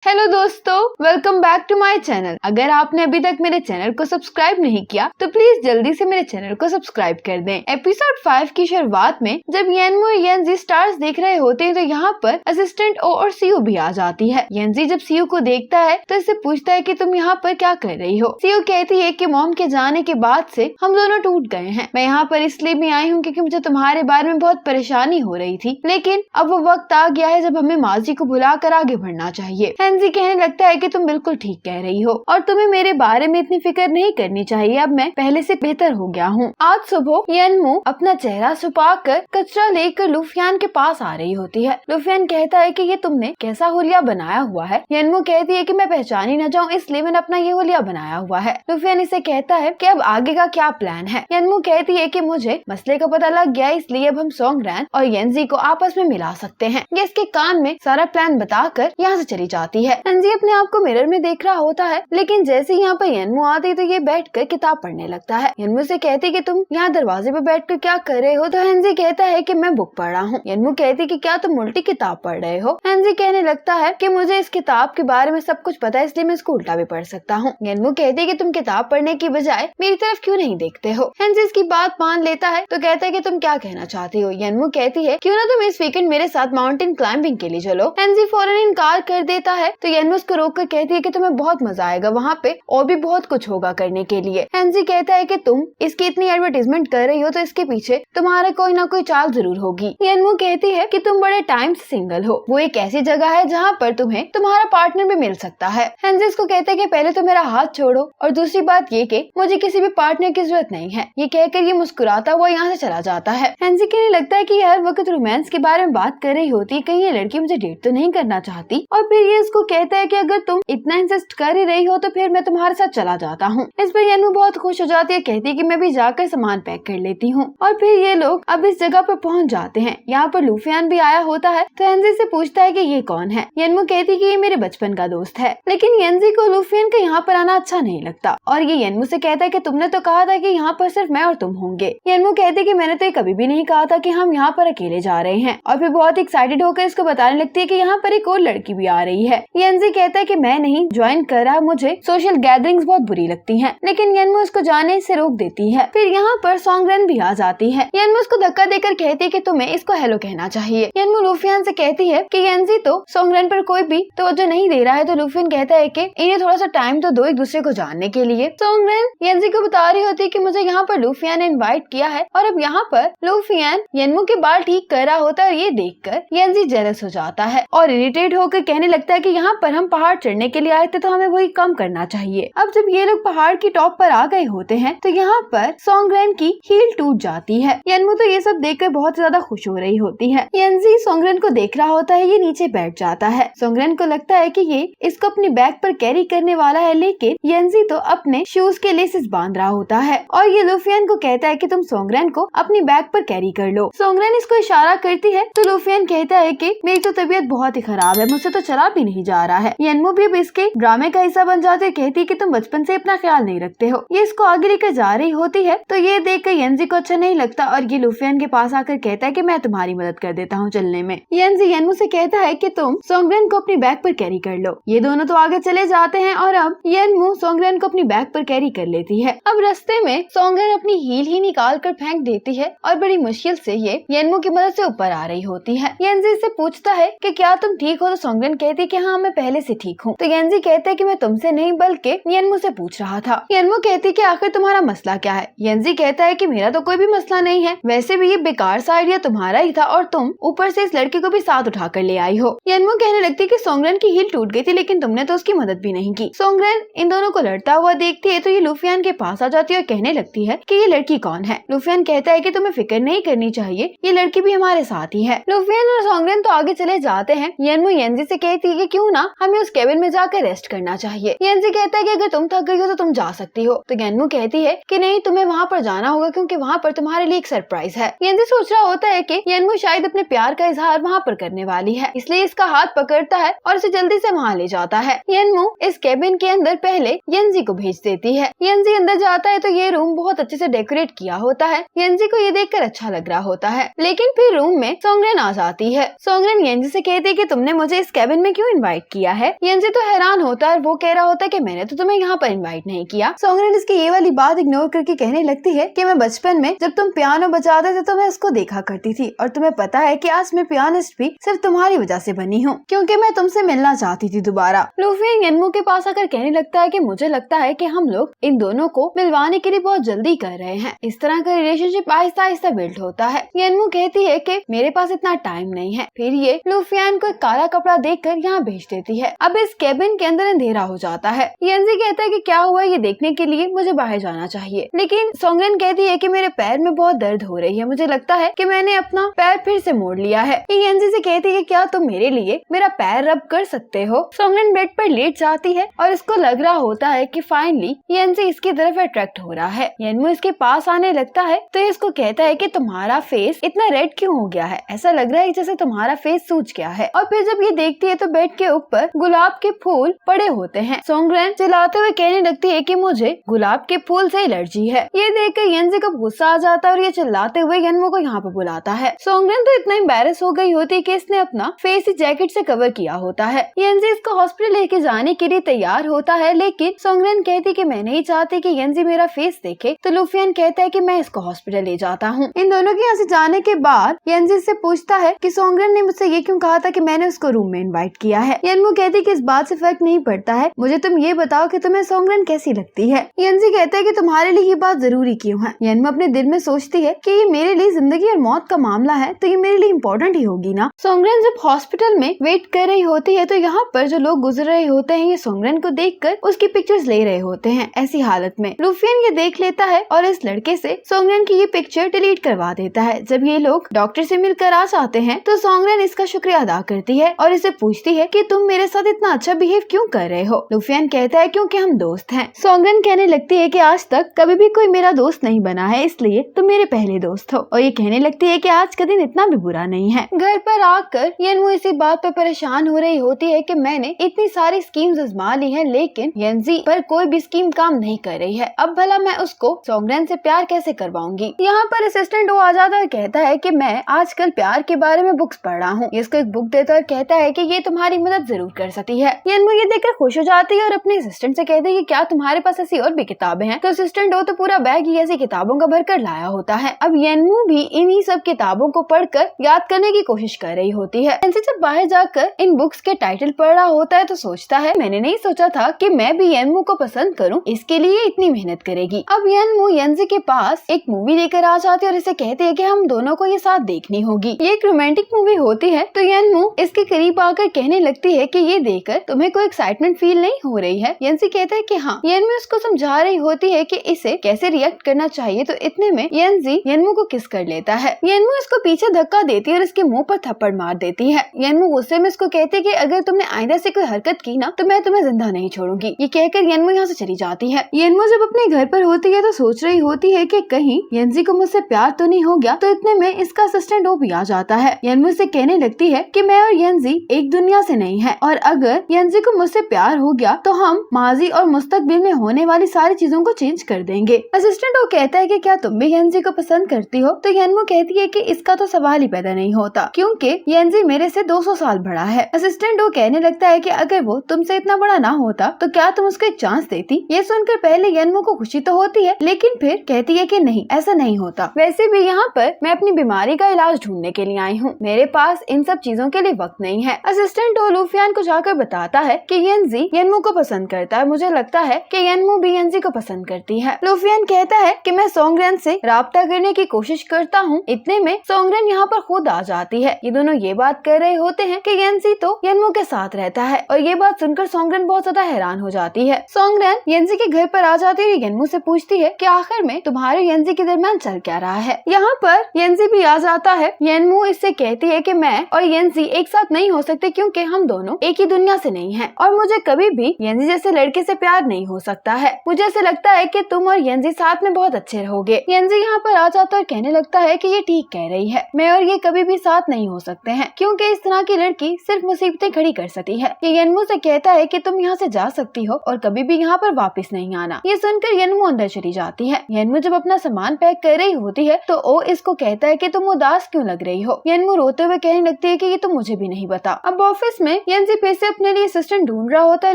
Hello दोस्तों, welcome back to my channel. अगर आपने अभी तक मेरे चैनल को सब्सक्राइब नहीं किया तो प्लीज जल्दी से मेरे चैनल को सब्सक्राइब कर दें। एपिसोड 5 की शुरुआत में जब येनमो और येनजी स्टार्स देख रहे होते हैं तो यहाँ पर असिस्टेंट ओ और सीयू भी आ जाती है। येनजी जब सीयू को देखता है तो इससे पूछता है कि तुम यहाँ पर क्या कर रही हो। सीयू कहती है कि मॉम के जाने के बाद से हम दोनों टूट गए हैं। मैं यहाँ पर इसलिए भी आई हूँ क्योंकि मुझे तुम्हारे बारे में बहुत परेशानी हो रही थी, लेकिन अब वो वक्त आ गया है जब हमें माजी को भुलाकर आगे बढ़ना चाहिए। येनजी कहने लगता है कि तुम बिल्कुल ठीक कह रही हो और तुम्हें मेरे बारे में इतनी फिक्र नहीं करनी चाहिए। अब मैं पहले से बेहतर हो गया हूँ। आज सुबह येनमो अपना चेहरा छुपाकर कचरा लेकर लुफियान के पास आ रही होती है। लुफियान कहता है कि ये तुमने कैसा हुलिया बनाया हुआ है। येनमो कहती है कि मैं पहचानी न जाऊँ इसलिए मैंने अपना ये हुलिया बनाया हुआ है। लुफियान इसे कहता है कि अब आगे का क्या प्लान है। येनमो कहती है कि मुझे मसले का पता लग गया, इसलिए अब हम सोंगरैन और येनजी को आपस में मिला सकते हैं। ये इसके कान में सारा प्लान बताकर यहाँ से चली जाती है। येनजी अपने आप को मिरर में देख रहा होता है, लेकिन जैसे यहाँ पर येनमो आती तो ये बैठकर किताब पढ़ने लगता है। येनमो से कहती है कि तुम यहाँ दरवाजे पे बैठकर क्या कर रहे हो, तो येनजी कहता है कि मैं बुक पढ़ रहा हूँ। येनमो कहती है कि क्या तुम उल्टी किताब पढ़ रहे हो। येनजी कहने लगता है कि मुझे इस किताब के बारे में सब कुछ पता है, इसलिए मैं इसको उल्टा भी पढ़ सकता हूँ। येनमो कहती है कि तुम किताब पढ़ने की बजाय मेरी तरफ क्यों नहीं देखते हो। येनजी इसकी बात मान लेता है तो कहता है कि तुम क्या कहना चाहती हो। येनमो कहती है क्यों ना तुम इस वीकेंड मेरे साथ माउंटेन क्लाइंबिंग के लिए चलो। येनजी फौरन इनकार कर देता है तो येनमो उसको रोककर कहती है कि तुम्हें बहुत मजा आएगा, वहाँ पे और भी बहुत कुछ होगा करने के लिए। येनजी कहता है कि तुम इसकी इतनी एडवर्टाइजमेंट कर रही हो तो इसके पीछे तुम्हारा कोई ना कोई चाल जरूर होगी। येनमो कहती है कि तुम बड़े टाइम से सिंगल हो, वो एक ऐसी जगह है जहाँ पर तुम्हें तुम्हारा पार्टनर भी मिल सकता है। येनजी इसको कहते हैं कि पहले तो मेरा हाथ छोड़ो और दूसरी बात ये कि मुझे किसी भी पार्टनर की जरूरत नहीं है। ये कहकर ये मुस्कुराता हुआ यहाँ से चला जाता है। येनजी कहने लगता है कि हर वक्त रोमांस के बारे में बात कर रही होती है, कहीं ये लड़की मुझे डेट तो नहीं करना चाहती। और फिर ये इसको कहता है कि अगर तुम इतना इंसिस्ट कर ही रही हो तो फिर मैं तुम्हारे साथ चला जाता हूँ। इस पर येनमो बहुत खुश हो जाती है, कहती है कि मैं भी जाकर सामान पैक कर लेती हूँ। और फिर ये लोग अब इस जगह पर पहुँच जाते हैं। यहाँ पर लुफियान भी आया होता है तो येनजी से पूछता है कि ये कौन है। येनमो कहती है कि ये मेरे बचपन का दोस्त है, लेकिन येनजी को लुफियान का यहाँ पर आना अच्छा नहीं लगता और ये येनमो से कहता है कि तुमने तो कहा था कि यहाँ पर सिर्फ मैं और तुम होंगे। येनमो कहती है कि मैंने तो कभी भी नहीं कहा था कि हम यहाँ पर अकेले जा रहे हैं। और फिर बहुत एक्साइटेड होकर इसको बताने लगती है कि यहाँ पर एक और लड़की भी आ रही है। येनजी कहता है कि मैं नहीं ज्वाइन कर रहा, मुझे सोशल गैदरिंग्स बहुत बुरी लगती हैं, लेकिन येनमो उसको जाने से रोक देती है। फिर यहाँ पर सोंगरैन भी आ जाती है। येनमो उसको धक्का देकर कहती है कि तुम्हें इसको हेलो कहना चाहिए। येनमो लुफियान से कहती है कि येनजी तो सोंगरैन पर कोई भी तवज्जो नहीं दे रहा है, तो लुफियान कहता है कि इन्हें थोड़ा सा टाइम तो दो एक दूसरे को जानने के लिए। सोंगरैन येनजी को बता रही होती है कि मुझे यहाँ पर लुफियान ने इन्वाइट किया है और अब यहाँ पर लुफियान येनमो के बाल ठीक कर रहा होता है और ये देखकर येनजी जेलस हो जाता है और इरिटेट होकर कहने लगता है कि यहाँ पर हम पहाड़ चढ़ने के लिए आए थे तो हमें वही कम करना चाहिए। अब जब ये लोग पहाड़ की टॉप पर आ गए होते हैं तो यहाँ पर सोंगरैन की हील टूट जाती है। येनमो तो ये सब देखकर बहुत ज्यादा खुश हो रही होती है। येनजी सोंगरैन को देख रहा होता है, ये नीचे बैठ जाता है। सोंगरैन को लगता है कि ये इसको अपनी बैग पर कैरी करने वाला है, लेकिन येनजी तो अपने शूज के लेसेस बांध रहा होता है और ये लुफियान को कहता है कि तुम सोंगरैन को अपनी बैग पर कैरी कर लो। सोंगरैन इसको इशारा करती है तो लुफियान कहता है कि मेरी तो तबीयत बहुत ही खराब है, मुझसे तो चला भी नहीं जा रहा है। येनमो भी अब इसके ड्रामे का हिस्सा बन जाते, कहती कि तुम बचपन से अपना ख्याल नहीं रखते हो। ये इसको आगे लेकर जा रही होती है तो ये देखकर येनजी को अच्छा नहीं लगता और ये लुफियान के पास आकर कहता है कि मैं तुम्हारी मदद कर देता हूँ चलने में। येनजी येनमो से कहता है कि तुम सोंगरैन को अपनी बैग पर कैरी कर लो। ये दोनों तो आगे चले जाते हैं और अब येनमो सोंगरैन को अपनी बैग पर कैरी कर लेती है। अब रास्ते में सोंगरैन अपनी हील ही निकाल कर फेंक देती है और बड़ी मुश्किल से ये येनमो की मदद से ऊपर आ रही होती है। येनजी से पूछता है कि क्या तुम ठीक हो, तो सोंगरैन कहती है कि हाँ मैं पहले से ठीक हूँ। तो येनजी कहता है कि मैं तुमसे नहीं बल्कि येनमो से पूछ रहा था। येनमो कहती है कि आखिर तुम्हारा मसला क्या है। येनजी कहता है कि मेरा तो कोई भी मसला नहीं है, वैसे भी ये बेकार सा आइडिया तुम्हारा ही था और तुम ऊपर से इस लड़की को भी साथ उठा कर ले आई हो। येनमो कहने लगती है कि सोंगरैन की हील टूट गई थी, लेकिन तुमने तो उसकी मदद भी नहीं की। सोंगरैन इन दोनों को लड़ता हुआ देखती है तो ये लुफियान के पास आ जाती है और कहने लगती है कि ये लड़की कौन है। लुफियान कहता है कि तुम्हें फिक्र नहीं करनी चाहिए, ये लड़की भी हमारे साथ ही है। लुफियान और सोंगरैन तो आगे चले जाते हैं। येनमो येनजी से कहती है कि क्यों ना हमें उस केबिन में जाकर रेस्ट करना चाहिए। येनजी कहता है कि अगर तुम थक गई हो तो तुम जा सकती हो। तो येनमो कहती है कि नहीं, तुम्हें वहाँ पर जाना होगा क्योंकि वहाँ पर तुम्हारे लिए एक सरप्राइज है। येनजी सोच रहा होता है कि येनमो शायद अपने प्यार का इजहार वहाँ पर करने वाली है, इसलिए इसका हाथ पकड़ता है और उसे जल्दी से वहाँ ले जाता है। येनमो इस केबिन के अंदर पहले येनजी को भेज देती है। येनजी अंदर जाता है तो ये रूम बहुत अच्छे से डेकोरेट किया होता है। येनजी को ये देखकर अच्छा लग रहा होता है, लेकिन फिर रूम में सोंगरैन आ जाती है। सोंगरैन येनजी से कहती है कि तुमने मुझे इस केबिन में क्यों इनवाइट किया है। येनजी तो हैरान होता है और वो कह रहा होता है कि मैंने तो तुम्हें यहाँ पर इनवाइट नहीं किया। सोंगरेन इसकी ये वाली बात इग्नोर करके कहने लगती है कि मैं बचपन में जब तुम पियानो बजाते थे तो मैं उसको देखा करती थी और तुम्हें पता है कि आज मैं पियानिस्ट भी सिर्फ तुम्हारी वजह से बनी हूँ, क्योंकि मैं तुमसे मिलना चाहती थी दोबारा। लूफी येनमू के पास आकर कहने लगता है कि मुझे लगता है कि हम लोग इन दोनों को मिलवाने के लिए बहुत जल्दी कर रहे हैं। इस तरह का रिलेशनशिप आहिस्ता आहिस्ता बिल्ड होता है। येनमू कहती है कि मेरे पास इतना टाइम नहीं है। फिर ये लूफियान को काला कपड़ा देकर यहाँ भेज देती है। अब इस केबिन के अंदर अंधेरा हो जाता है। येनजी कहता है कि क्या हुआ ये देखने के लिए मुझे बाहर जाना चाहिए, लेकिन सोंगरेन कहती है कि मेरे पैर में बहुत दर्द हो रही है, मुझे लगता है कि मैंने अपना पैर फिर से मोड़ लिया है। ये येनजी से कहती है क्या तुम मेरे लिए मेरा पैर रब कर सकते हो। सोंगरेन बेड पर लेट जाती है और इसको लग रहा होता है कि फाइनली येनजी इसकी तरफ अट्रैक्ट हो रहा है। येनमू इसके पास आने लगता है तो इसको कहता है कि तुम्हारा फेस इतना रेड क्यों हो गया है, ऐसा लग रहा है जैसे तुम्हारा फेस सूज गया है। और फिर जब ये देखती है तो बेड के ऊपर गुलाब के फूल पड़े होते हैं। सोंगरेन चिल्लाते हुए कहने लगती है कि मुझे गुलाब के फूल से एलर्जी है। ये देखकर येनजी को गुस्सा आ जाता है और ये चिल्लाते हुए येनमू को यहाँ पे बुलाता है। सोंगरेन तो इतना एम्बैरेस हो गई होती है कि इसने अपना फेस इस जैकेट से कवर किया होता है। येनजी इसको हॉस्पिटल लेके जाने के लिए तैयार होता है, लेकिन सोंगरेन कहती कि मैं नहीं चाहती कि येनजी मेरा फेस देखे। तो लूफियन कहता है कि मैं इसको हॉस्पिटल ले जाता हूँ। इन दोनों के यहाँ से जाने के बाद येनजी से पूछता है कि सोंगरेन ने मुझसे ये क्यों कहा था कि मैंने उसको रूम में इनवाइट किया है। येनमू कहती कि इस बात से फर्क नहीं पड़ता है, मुझे तुम ये बताओ कि तुम्हें सोंगरेन कैसी लगती है। येनजी कहता है कि तुम्हारे लिए ये बात जरूरी क्यों है। येनमू अपने दिल में सोचती है कि ये मेरे लिए जिंदगी और मौत का मामला है तो ये मेरे लिए इम्पोर्टेंट ही होगी ना। सोंगरेन जब हॉस्पिटल में वेट कर रही होती है तो यहाँ पर जो लोग गुजर रहे होते हैं ये सोंगरेन को देखकर उसकी पिक्चर्स ले रहे होते हैं। ऐसी हालत में लूफियन ये देख लेता है और इस लड़के से सोंगरेन की ये पिक्चर डिलीट करवा देता है। जब ये लोग डॉक्टर से मिलकर आ जाते हैं तो सोंगरेन इसका शुक्रिया अदा करती है और इसे पूछती है कि तुम मेरे साथ इतना अच्छा बिहेव क्यों कर रहे हो। लूफियन कहता है क्योंकि हम दोस्त हैं। सोंगरेन कहने लगती है कि आज तक कभी भी कोई मेरा दोस्त नहीं बना है, इसलिए तुम मेरे पहले दोस्त हो। और ये कहने लगती है कि आज का दिन इतना भी बुरा नहीं है। घर पर आकर येनमू इसी बात पर परेशान हो रही होती है कि मैंने इतनी सारी स्कीम्स आजमा ली है, लेकिन येनजी पर कोई भी स्कीम काम नहीं कर रही है। अब भला मैं उसको सोंगरेन से प्यार कैसे करवाऊंगी। यहाँ पर असिस्टेंट वो आ जाता है और कहता है कि मैं आजकल प्यार के बारे में बुक्स पढ़ रहा हूँ। इसको एक बुक देता है और कहता है कि ये तुम्हारी मदद जरूर कर सकती है। येनमू ये देखकर खुश हो जाती है और अपने असिस्टेंट से कहती है कि क्या तुम्हारे पास ऐसी और भी किताबें हैं। तो असिस्टेंट वो तो पूरा बैग ही ऐसी किताबों का भर कर लाया होता है। अब येनमू भी इन्हीं सब किताबों को पढ़कर याद करने की कोशिश कर रही होती है। येनजी जब बाहर जाकर इन बुक्स के टाइटल पढ़ रहा होता है तो सोचता है मैंने नहीं सोचा था कि मैं भी येनमू को पसंद करूं, इसके लिए इतनी मेहनत करेगी। अब येनमू येनजी के पास एक मूवी लेकर आ जाती है और इसे कहती है कि हम दोनों को ये साथ देखनी होगी। ये एक रोमांटिक मूवी होती है। तो येनमू इसके करीब आकर कहने लगती है कि ये देखकर तुम्हें कोई एक्साइटमेंट फील नहीं हो रही है। येनजी कहता है कि हाँ। येनमू उसको समझा रही होती है कि इसे कैसे रिएक्ट करना चाहिए। तो इतने में येनजी येनमू को किस कर लेता है। येनमू इसको पीछे धक्का देती है और इसके मुंह पर थप्पड़ मार देती है। येनमू गुस्से में इसको कहती है कि अगर तुमने आइंदा से कोई हरकत की ना तो मैं तुम्हें जिंदा नहीं छोड़ूंगी। ये कहकर येनमू यहाँ से चली जाती है। येनमू जब अपने घर पर होती है तो सोच रही होती है कि कहीं येनजी को मुझसे प्यार तो नहीं हो गया। तो इतने में इसका असिस्टेंट वो भी आ जाता है। येनमू से कहने लगती है कि मैं और येनजी एक दुनिया से नहीं है और अगर येनजी को मुझसे प्यार हो गया तो हम माजी और मुस्तकबिल में होने वाली सारी चीजों को चेंज कर देंगे। असिस्टेंट वो कहता है कि क्या तुम भी येनजी को पसंद करती हो। तो येनमू कहती है कि इसका तो सवाल ही पैदा नहीं होता क्योंकि येनजी मेरे से 200 साल बड़ा है। असिस्टेंट वो कहने लगता है कि अगर वो तुमसे इतना बड़ा ना होता तो क्या तुम उसको एक चांस देती। ये सुनकर पहले येनमू को खुशी तो होती है, लेकिन फिर कहती है कि नहीं, ऐसा नहीं होता। वैसे भी यहाँ पर मैं अपनी बीमारी का इलाज ढूंढने के लिए आई हूँ, मेरे पास इन सब चीजों के लिए वक्त नहीं है। असिस्टेंट वो लूफियान को जाकर बताता है कि येनजी येनमू को पसंद करता है। मुझे लगता है कि येनमू भी येनजी को पसंद करती है। लूफियान कहता है कि मैं सोंगरेन से राब्ता करने की कोशिश करता हूँ। इतने में सोंगरेन यहाँ पर खुद आ जाती है। ये दोनों ये बात कर रहे होते हैं कि येनजी तो येनमू के साथ रहता है और ये बात सुनकर सोंगरेन बहुत ज्यादा हैरान हो जाती है। सोंगरेन येनजी के घर पर आ जाती है और येनमू से पूछती है कि आखिर में तुम्हारे येनजी के दरमियान चल क्या रहा है। यहाँ पर येनजी भी आ जाता है। येनमू इससे कहती है कि मैं और येनजी एक साथ नहीं हो सकते क्योंकि हम दोनों एक ही दुनिया से नहीं हैं और मुझे कभी भी येनजी जैसे लड़के से प्यार नहीं हो सकता है। मुझे ऐसे लगता है कि तुम और येनजी साथ में बहुत अच्छे रहोगे। येनजी यहाँ पर आ जाता और कहने लगता है कि ये ठीक कह रही है, मैं और ये कभी भी साथ नहीं हो सकते हैं क्योंकि इस तरह की लड़की सिर्फ मुसीबतें खड़ी कर सकती है। ये येनमू से कहता है कि तुम यहाँ से जा सकती हो और कभी भी यहाँ पर वापस नहीं आना। ये सुनकर येनमू अंदर चली जाती है। येनमू जब अपना सामान पैक कर रही होती है तो ओ इसको कहता है कि तुम उदास क्यों लग रही हो। येनमू रोते हुए कहने लगती है कि ये तो मुझे भी नहीं पता। अब ऑफिस में येंजी फिर से अपने लिए असिस्टेंट ढूंढ रहा होता है,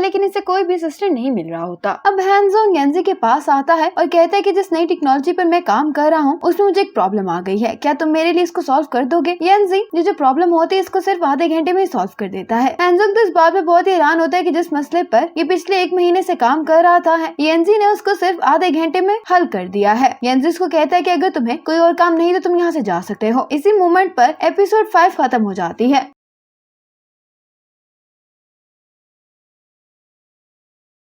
लेकिन इसे कोई भी असिस्टेंट नहीं मिल रहा होता। अब हैंजोंग येंजी के पास आता है और कहता है कि जिस नई टेक्नोलॉजी पर मैं काम कर रहा हूँ उसमें मुझे एक प्रॉब्लम आ गई है, क्या तुम मेरे लिए इसको सॉल्व कर दोगे? येंजी ये जो प्रॉब्लम होती है इसको सिर्फ आधे घंटे में सॉल्व कर देता है। हैंजोंग तो इस बात पे बहुत ही हैरान होता है कि जिस मसले पर ये पिछले 1 महीने से काम कर रहा था येंजी ने उसको सिर्फ आधे घंटे में हल कर दिया है। येंजी उसको कहता है कि अगर तुम्हें कोई और काम नहीं तो तुम यहाँ से जा सकते हो। इसी मोमेंट पर एपिसोड 5 खत्म हो जाती है।